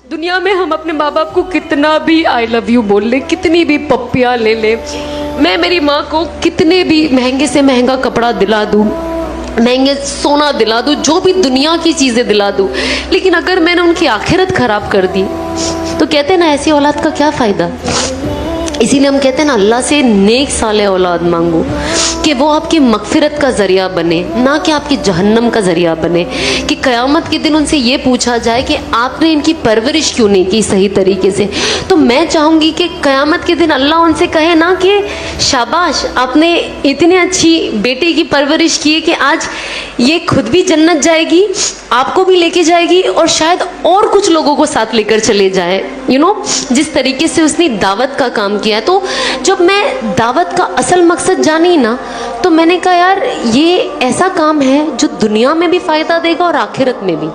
دنیا میں ہم اپنے ماں باپ کو کتنا بھی آئی لو یو بول لیں، کتنی بھی پپیاں لے لیں، میں میری ماں کو کتنے بھی مہنگے سے مہنگا کپڑا دلا دوں، مہنگے سونا دلا دوں، جو بھی دنیا کی چیزیں دلا دوں، لیکن اگر میں نے ان کی آخرت خراب کر دی تو کہتے ہیں نا ایسی اولاد کا کیا فائدہ. اسی لیے ہم کہتے ہیں نا اللہ سے نیک صالح اولاد مانگو کہ وہ آپ کی مغفرت کا ذریعہ بنے، نہ کہ آپ کی جہنم کا ذریعہ بنے، کہ قیامت کے دن ان سے یہ پوچھا جائے کہ آپ نے ان کی پرورش کیوں نہیں کی صحیح طریقے سے. تو میں چاہوں گی کہ قیامت کے دن اللہ ان سے کہے نا کہ شاباش، آپ نے اتنی اچھی بیٹے کی پرورش کی ہے کہ آج یہ خود بھی جنت جائے گی، آپ کو بھی لے کے جائے گی، اور شاید اور کچھ لوگوں کو ساتھ لے کر چلے جائے. جس طریقے سے اس نے دعوت کا کام کیا ہے. تو جب میں دعوت کا اصل مقصد جانی نا، تو میں نے کہا یار یہ ایسا کام ہے جو دنیا میں بھی فائدہ دے گا اور آخرت میں بھی.